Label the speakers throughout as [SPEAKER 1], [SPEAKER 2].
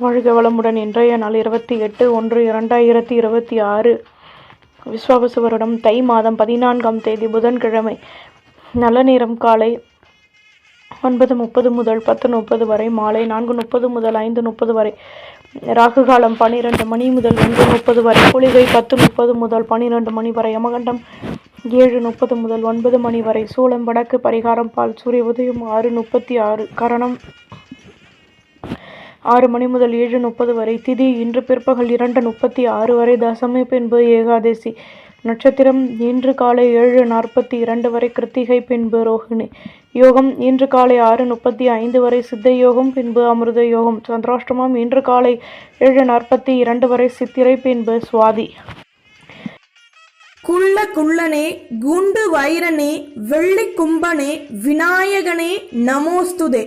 [SPEAKER 1] வாழ்க வளமுடன். இன்றைய நாள் 28/1/2026 விஸ்வாவசு வருடம் தை மாதம் 14ஆம் தேதி புதன்கிழமை. நல்ல நேரம் காலை 9:30 முதல் 10:30 வரை, மாலை 4:30 முதல் 5:30 வரை, ராகு காலம் 12 மணி முதல் 1:30 வரை, குளிகை 10:30 முதல் 12 மணி வரை, யமகண்டம் 7:30 முதல் 9 மணி வரை, சூலம் வடக்கு, பரிகாரம் பால், சூரிய உதயம் 6:36, கரணம் 6 மணி முதல் 7:30 வரை, திதி இன்று பிற்பகல் 2:36 வரை, தசமி பின்பு ஏகாதசி, நட்சத்திரம் இன்று காலை 7:42 வரை, கிருத்திகை பின்பு ரோஹிணி, யோகம் இன்று காலை 6:35 வரை, சித்த யோகம் பின்பு அமிர்த யோகம், சந்திராஷ்டமம் இன்று காலை 7:42 வரை, சித்திரை பின்பு சுவாதி.
[SPEAKER 2] குள்ள குள்ளனே, குண்டு வைரனே, வெள்ளி கும்பனே, விநாயகனே நமோஸ்துதே.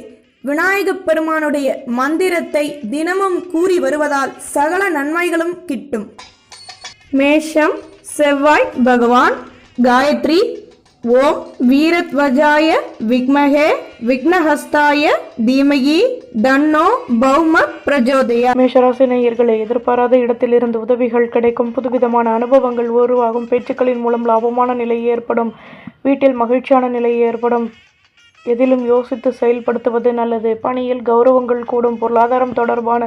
[SPEAKER 2] விநாயகப் பெருமானுடைய மந்திரத்தை தினமும் கூறி வருவதால் சகல நன்மைகளும் கிட்டும். மேஷம் செவ்வாய் பகவான். காயத்ரி. ஓம் வீரத்வஜாய விக்மஹே விக்னஹஸ்தாய தீமகி தன்னோ பௌம பிரஜோதயா.
[SPEAKER 1] மேஷராசி நேயர்களே, எதிர்பாராத இடத்திலிருந்து உதவிகள் கிடைக்கும், புதுவிதமான அனுபவங்கள் உருவாகும், பேச்சுக்களின் மூலம் லாபமான நிலை ஏற்படும், வீட்டில் மகிழ்ச்சியான நிலை ஏற்படும், எதிலும் யோசித்து செயல்படுத்துவது நல்லது. பணியில் கௌரவங்கள் கூடும், பொருளாதாரம் தொடர்பான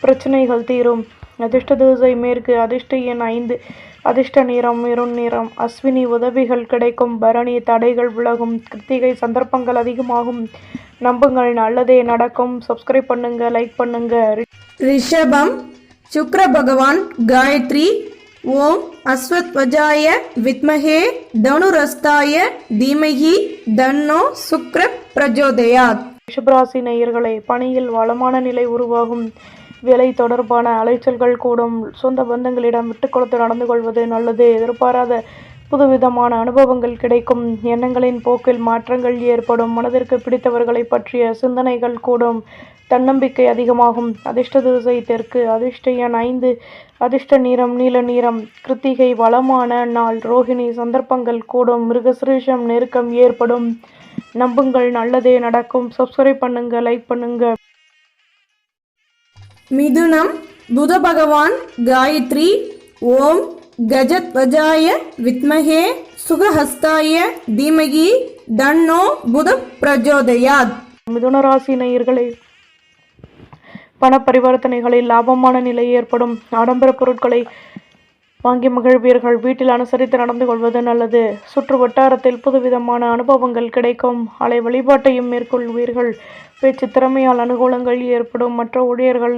[SPEAKER 1] பிரச்சனைகள் தீரும். அதிர்ஷ்ட திசை மேற்கு, அதிர்ஷ்ட எண் 5, அதிர்ஷ்ட நிறம் மெரூன் நிறம். அஸ்வினி உதவிகள் கிடைக்கும், பரணி தடைகள் விலகும், கிருத்திகை சந்தர்ப்பங்கள் அதிகமாகும், நம்புங்கள் நல்லதே நடக்கும். சப்ஸ்கிரைப் பண்ணுங்க, லைக் பண்ணுங்க.
[SPEAKER 2] ரிஷபம் சுக்ர பகவான். காயத்ரி. ஓம் அஸ்வத்வஜாய வித்மஹே தனுரஸ்தாய தீமஹி தன்னோ சுக்ர பிரஜோதயாத்.
[SPEAKER 1] ரிஷபராசி நேயர்களே, பணியில் வளமான நிலை உருவாகும், வேலை தொடர்பான அலைச்சல்கள் கூடும், சொந்த பந்தங்களிடம் விட்டு கொடுத்து நடந்து கொள்வது நல்லது. எதிர்பாராத புதுவிதமான அனுபவங்கள் கிடைக்கும், எண்ணங்களின் போக்கில் மாற்றங்கள் ஏற்படும், மனதிற்கு பிடித்தவர்களை பற்றிய சிந்தனைகள் கூடும், தன்னம்பிக்கை அதிகமாகும். அதிர்ஷ்ட திசை தெற்கு, அதிர்ஷ்ட எண் 5, அதிர்ஷ்ட நிறம் நீல நிறம். கிருத்திகை வளமான நாள், ரோஹிணி சந்தர்ப்பங்கள் கூடும், மிருகசிரீஷம் நெருக்கம் ஏற்படும், நம்புங்கள் நல்லதே நடக்கும். சப்ஸ்கிரைப் பண்ணுங்க, லைக் பண்ணுங்க.
[SPEAKER 2] மிதுனம் புத பகவான். காயத்ரி. ஓம் கஜத்வஜாய வித்மஹே சுகஹஸ்தாய தீமகி தன்னோ புத பிரஜோதயாத்.
[SPEAKER 1] மிதுன ராசி நேயர்களே, பண பரிவர்த்தனைகளில் லாபமான நிலை ஏற்படும், ஆடம்பர பொருட்களை வாங்கி மகிழ்வீர்கள், வீட்டில் அனுசரித்து நடந்து கொள்வது நல்லது. சுற்று வட்டாரத்தில் புதுவிதமான அனுபவங்கள் கிடைக்கும், அலை வழிபாட்டையும் மேற்கொள்வீர்கள், பேச்சு திறமையால் அனுகூலங்கள் ஏற்படும், மற்ற ஊழியர்கள்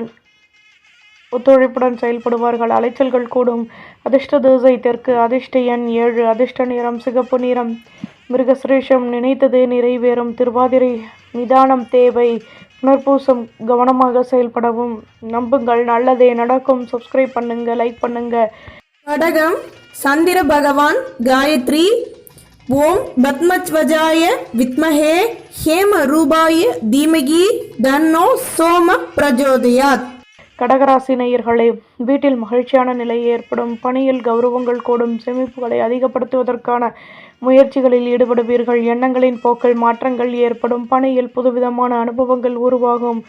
[SPEAKER 1] ஒத்துழைப்புடன் செயல்படுவார்கள், அலைச்சல்கள் கூடும். அதிர்ஷ்ட திசை தெற்கு, அதிர்ஷ்ட எண் 7, அதிர்ஷ்ட நிறம் சிகப்பு நிறம். மிருகசிரேஷம் நினைத்தது நிறைவேறும், திருவாதிரை நிதானம் தேவை, புனர்பூசம் கவனமாக செயல்படவும், நம்புங்கள் நல்லதே நடக்கும். சப்ஸ்கிரைப் பண்ணுங்க, லைக் பண்ணுங்க.
[SPEAKER 2] கடகம் சந்திர பகவான். காயத்ரி. ஓம் பத்மத்வஜாய வித்மஹே ஹேம ரூபாய தீமகி தன்னோ சோம பிரஜோதயாத்.
[SPEAKER 1] கடகராசி நேயர்களே, வீட்டில் மகிழ்ச்சியான நிலை ஏற்படும், பணியில் கௌரவங்கள் கூடும், சேமிப்புகளை அதிகப்படுத்துவதற்கான முயற்சிகளில் ஈடுபடுவீர்கள், எண்ணங்களின் போக்கில் மாற்றங்கள் ஏற்படும், பணியில் புதுவிதமான அனுபவங்கள் உருவாகும்,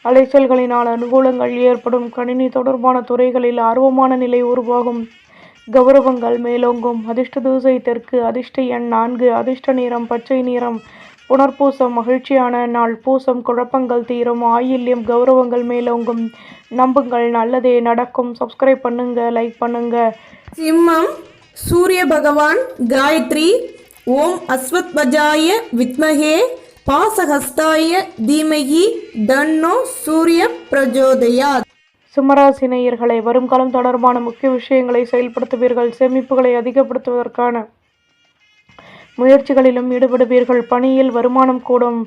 [SPEAKER 1] அலைச்சல்களினால் அனுகூலங்கள் ஏற்படும், கணினி தொடர்பான துறைகளில் ஆர்வமான நிலை உருவாகும், கௌரவங்கள் மேலோங்கும். அதிர்ஷ்ட திசை தெற்கு, அதிர்ஷ்ட எண் 4, அதிர்ஷ்ட நிறம் பச்சை நிறம். புனர்பூசம் மகிழ்ச்சியான நாள், பூசம் குழப்பங்கள் தீரும், ஆயில்யம் கௌரவங்கள் மேலோங்கும், நம்புங்கள் நல்லதே நடக்கும். சப்ஸ்கிரைப் பண்ணுங்க, லைக் பண்ணுங்க.
[SPEAKER 2] சிம்மம் சூரிய பகவான். காயத்ரி. ஓம் அஸ்வத்வஜாய வித்மஹே பாசஹஸ்தாய தீமஹி தன்னோ சூரிய பிரஜோதயாத்.
[SPEAKER 1] சிம்மராசி நேயர்களை, வருங்காலம் தொடர்பான முக்கிய விஷயங்களை செயல்படுத்துவீர்கள், சேமிப்புகளை அதிகப்படுத்துவதற்கான முயற்சிகளிலும் ஈடுபடுவீர்கள், பணியில் வருமானம் கூடும்,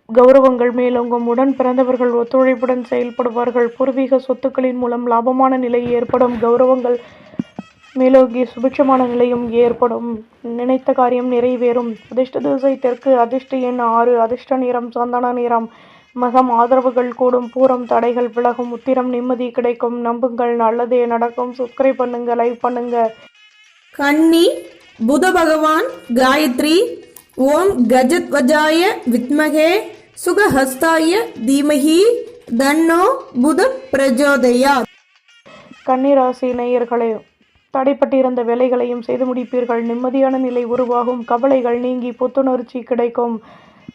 [SPEAKER 1] கௌரவங்கள் மேலோங்கும், உடன் பிறந்தவர்கள் ஒத்துழைப்புடன் செயல்படுவார்கள், பூர்வீக சொத்துக்களின் மூலம் லாபமான நிலை ஏற்படும், கௌரவங்கள் மேலோங்கி சுபிட்சமான நிலையும் ஏற்படும், நினைத்த காரியம் நிறைவேறும். அதிர்ஷ்ட திசை தெற்கு, அதிர்ஷ்ட எண் 6, அதிர்ஷ்ட நிறம் சந்தன நிறம். மகம் ஆதரவுகள் கூடும், பூரம் தடைகள் விலகும், உத்திரம் நிம்மதி கிடைக்கும், நம்புங்கள் நல்லதே நடக்கும். சப்ஸ்கிரைப் பண்ணுங்க, லைக் பண்ணுங்க.
[SPEAKER 2] கன்னி புத பகவான். காயத்ரி. ஓம் கஜத்வஜாய வித்மஹே சுகஹஸ்தாய தீமஹி தன்னோ புத பிரஜோதயாத்.
[SPEAKER 1] கன்னிராசி நேயர்களே, தடைப்பட்டிருந்த வேலைகளையும் செய்து முடிப்பீர்கள். நிம்மதியான நிலை உருவாகும். கவலைகள் நீங்கி புத்துணர்ச்சி கிடைக்கும்.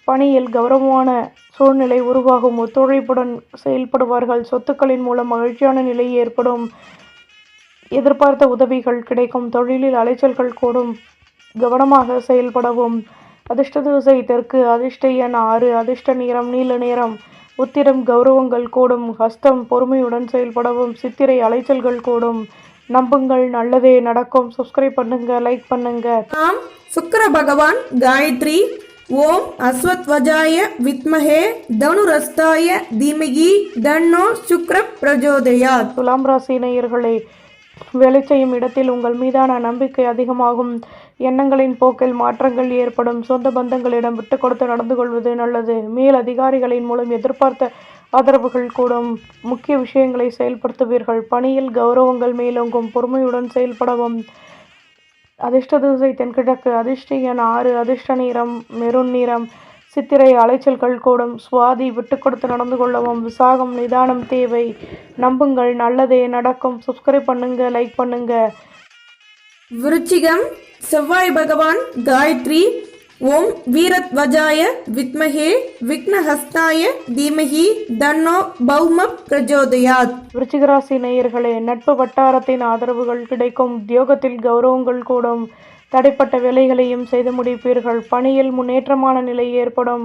[SPEAKER 1] பணியில் கௌரவமான சூழ்நிலை உருவாகும். ஒத்துழைப்புடன் செயல்படுவார்கள். சொத்துக்களின் மூலம் மகிழ்ச்சியான நிலை ஏற்படும். எதிர்பார்த்த உதவிகள் கிடைக்கும். தொழிலில் அலைச்சல்கள் கூடும். கவனமாக செயல்படவும். அதிர்ஷ்ட திசை தெற்கு. அதிர்ஷ்ட எண் 6. அதிர்ஷ்ட நிறம் நீல நிறம். உத்திரம் கௌரவங்கள் கூடும். ஹஸ்தம் பொறுமையுடன் செயல்படவும். சித்திரை அலைச்சல்கள் கூடும். நம்புங்கள், நல்லதே நடக்கும். சப்ஸ்கிரைப் பண்ணுங்க, லைக் பண்ணுங்க.
[SPEAKER 2] ஆம் சுக்கிர பகவான் காயத்ரி. ஓம் அஸ்வத்வஜாய வித்மஹே தனுரஸ்தாய தீமகி தன்னோ சுக்ர பிரஜோதயாத்.
[SPEAKER 1] துலாம் ராசி நேயர்களே, வேலை செய்யும் இடத்தில் உங்கள் மீதான நம்பிக்கை அதிகமாகும். எண்ணங்களின் போக்கில் மாற்றங்கள் ஏற்படும். சொந்த பந்தங்களிடம் விட்டு கொடுத்து நடந்து கொள்வது நல்லது. மேல் அதிகாரிகளின் மூலம் எதிர்பார்த்த ஆதரவுகள் கூடும். முக்கிய விஷயங்களை செயல்படுத்துவீர்கள். பணியில் கௌரவங்கள் மேலோங்கும். பொறுமையுடன் செயல்படவும். அதிர்ஷ்ட திசை தென்கிழக்கு. அதிர்ஷ்ட எண் 6. அதிர்ஷ்ட நிறம் மெரூன் நிறம். சித்திரை அலைச்சல்கள் கூடும். சுவாதி விட்டு கொடுத்து நடந்து கொள்ளவும். விசாகம் நிதானம் தேவை. நம்புங்கள், நல்லதே நடக்கும். சப்ஸ்கிரைப் பண்ணுங்க, லைக் பண்ணுங்க.
[SPEAKER 2] விருச்சிகம் செவ்வாய் பகவான் காயத்ரி. ஓம் வீரத்வஜாய வித்மஹே விக்னஹஸ்தாய தீமஹி தன்னோ பௌம பிரஜோதயாத்.
[SPEAKER 1] விருச்சிகராசி நேயர்களே, நட்பு வட்டாரத்தின் ஆதரவுகள் கிடைக்கும். உத்தியோகத்தில் கௌரவங்கள் கூடும். தடைப்பட்ட வேலைகளையும் செய்து முடிப்பீர்கள். பணியில் முன்னேற்றமான நிலை ஏற்படும்.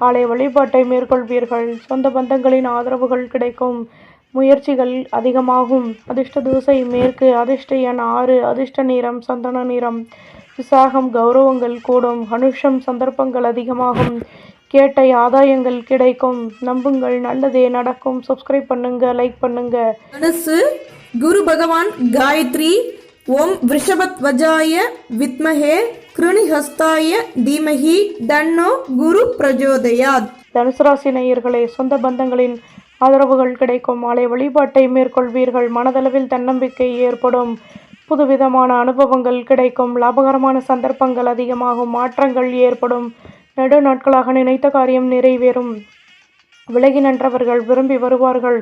[SPEAKER 1] ஆலய வழிபாட்டை மேற்கொள்வீர்கள். சொந்த பந்தங்களின் ஆதரவுகள் கிடைக்கும். முயற்சிகள் அதிகமாகும். அதிர்ஷ்ட திசை மேற்கு. அதிர்ஷ்ட எண் 6. அதிர்ஷ்ட நிறம் சந்தன நிறம். விசாகம் கௌரவங்கள் கூடும். அனுஷம் சந்தர்ப்பங்கள் அதிகமாகும். கேட்டை ஆதாயங்கள் கிடைக்கும். நம்புங்கள், நல்லதே நடக்கும். சப்ஸ்கிரைப் பண்ணுங்க, லைக் பண்ணுங்க.
[SPEAKER 2] தனுசு குரு பகவான் காயத்ரி. ஓம் விருஷபத்வஜாய வித்மஹே கிருணிஹஸ்தாய தீமஹி தன்னோ குரு பிரஜோதயாத்.
[SPEAKER 1] தனுசு ராசி நேயர்களே, சொந்த பந்தங்களின் ஆதரவுகள் கிடைக்கும். ஆலய வழிபாட்டை மேற்கொள்வீர்கள். மனதளவில் தன்னம்பிக்கை ஏற்படும். புதுவிதமான அனுபவங்கள் கிடைக்கும். லாபகரமான சந்தர்ப்பங்கள் அதிகமாகும். மாற்றங்கள் ஏற்படும். நெடு நாட்களாக நினைத்த காரியம் நிறைவேறும். விலகி நின்றவர்கள் விரும்பி வருவார்கள்.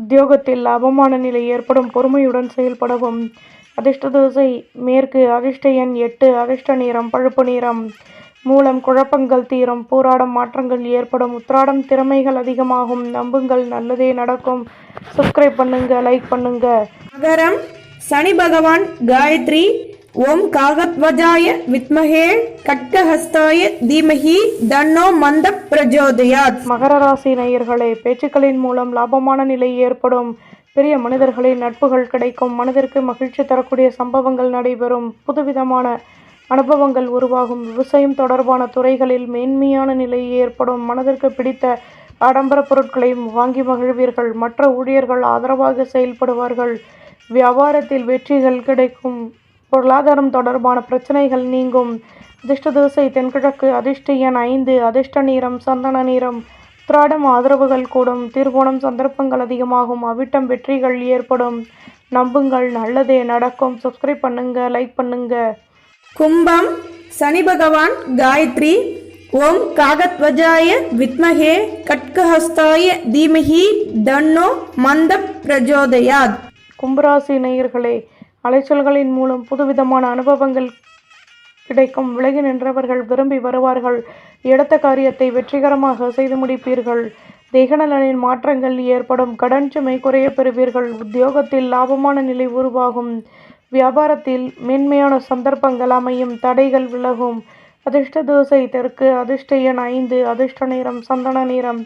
[SPEAKER 1] உத்தியோகத்தில் லாபமான நிலை ஏற்படும். பொறுமையுடன் செயல்படவும். அதிர்ஷ்ட திசை மேற்கு. அதிர்ஷ்ட எண் 8. அதிர்ஷ்ட நிறம் பழுப்பு நிறம். மூலம் குழப்பங்கள் தீரும். போராடம் மாற்றங்கள் ஏற்படும். உத்திராடம் திறமைகள் அதிகமாகும். நம்புங்கள், நல்லதே நடக்கும். சப்ஸ்கிரைப் பண்ணுங்க, லைக் பண்ணுங்க.
[SPEAKER 2] மகரம் சனி பகவான் காயத்ரி. ஓம் காகத்வஜாய வித்மஹே கட்கஹஸ்தாய தீமஹி தன்னோ மந்த பிரஜோதயாத்.
[SPEAKER 1] மகர ராசி நேயர்களே, பேச்சுக்களின் மூலம் லாபமான நிலை ஏற்படும். பெரிய மனிதர்களின் நட்புகள் கிடைக்கும். மனதிற்கு மகிழ்ச்சி தரக்கூடிய சம்பவங்கள் நடைபெறும். புதுவிதமான அனுபவங்கள் உருவாகும். விவசாயம் தொடர்பான துறைகளில் மேன்மையான நிலை ஏற்படும். மனதிற்கு பிடித்த ஆடம்பர பொருட்களை வாங்கி மகிழ்வீர்கள். மற்ற ஊழியர்கள் ஆதரவாக செயல்படுவார்கள். வியாபாரத்தில் வெற்றிகள் கிடைக்கும். பொருளாதாரம் தொடர்பான பிரச்சனைகள் நீங்கும். அதிர்ஷ்ட திசை தென்கிழக்கு. அதிர்ஷ்ட எண் 5. அதிர்ஷ்ட நிறம் சந்தன நிறம். உத்திராடம் ஆதரவுகள் கூடும். திருவோணம் சந்தர்ப்பங்கள் அதிகமாகும். அவிட்டம் வெற்றிகள் ஏற்படும். நம்புங்கள், நல்லதே நடக்கும். சப்ஸ்கிரைப் பண்ணுங்க, லைக் பண்ணுங்க.
[SPEAKER 2] கும்பம் சனி பகவான் காயத்ரி. ஓம் காகத்வஜாய வித்மஹே கட்கஹஸ்தாய தீமஹி தன்னோ மந்த பிரஜோதயாத்.
[SPEAKER 1] கும்பராசி நேயர்களே, அலைச்சல்களின் மூலம் புதுவிதமான அனுபவங்கள் கிடைக்கும். விலகி நின்றவர்கள் விரும்பி வருவார்கள். எடுத்த காரியத்தை வெற்றிகரமாக செய்து முடிப்பீர்கள். தேகநலனின் மாற்றங்கள் ஏற்படும். கடன் சுமை குறைய பெறுவீர்கள். உத்தியோகத்தில் லாபமான நிலை உருவாகும். வியாபாரத்தில் மேன்மையான சந்தர்ப்பங்கள் அமையும். தடைகள் விலகும். அதிர்ஷ்ட திசை தெற்கு. அதிர்ஷ்ட எண் 5. அதிர்ஷ்ட நிறம் சந்தன நிறம்.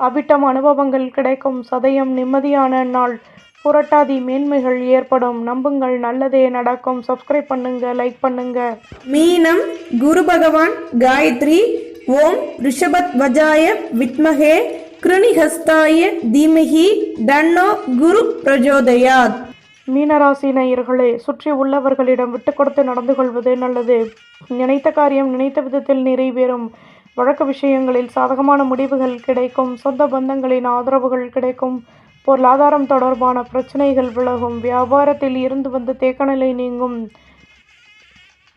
[SPEAKER 1] அவிட்டம் அனுபவங்கள் கிடைக்கும். சதயம் நிம்மதியான நாள். புரட்டாதி மேன்மைகள் ஏற்படும். நம்புங்கள், நல்லதே நடக்கும். சப்ஸ்கிரைப் பண்ணுங்க, லைக் பண்ணுங்க.
[SPEAKER 2] மீனம் குரு பகவான் காயத்ரி. ஓம் ரிஷபத்வஜாய வித்மஹே கிருணிஹஸ்தாய தீமஹி தன்னோ குரு பிரஜோதயாத்.
[SPEAKER 1] மீனராசி நேயர்களே, சுற்றி உள்ளவர்களிடம் விட்டு கொடுத்து நடந்து கொள்வது நல்லது. நினைத்த காரியம் நினைத்த விதத்தில் நிறைவேறும். வழக்கு விஷயங்களில் சாதகமான முடிவுகள் கிடைக்கும். சொந்த பந்தங்களின் ஆதரவுகள் கிடைக்கும். பொருளாதாரம் தொடர்பான பிரச்சனைகள் விலகும். வியாபாரத்தில் இருந்து வந்த தேக்கநிலை நீங்கும்.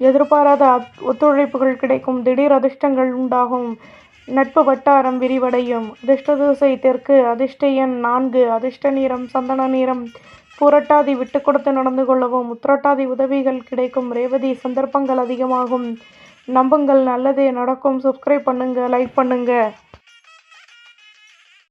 [SPEAKER 1] எதிர்பாராத ஒத்துழைப்புகள் கிடைக்கும். திடீர் அதிர்ஷ்டங்கள் உண்டாகும். நட்பு வட்டாரம் விரிவடையும். அதிர்ஷ்ட திசை தெற்கு. அதிர்ஷ்ட எண் 4. அதிர்ஷ்ட நிறம் சந்தன நிறம். பூரட்டாதி விட்டு கொடுத்து நடந்து கொள்ளவும். உத்திரட்டாதி உதவிகள் கிடைக்கும். ரேவதி சந்தர்ப்பங்கள் அதிகமாகும். நம்புங்கள், நல்லதே நடக்கும். சப்ஸ்கிரைப் பண்ணுங்க, லைக் பண்ணுங்க.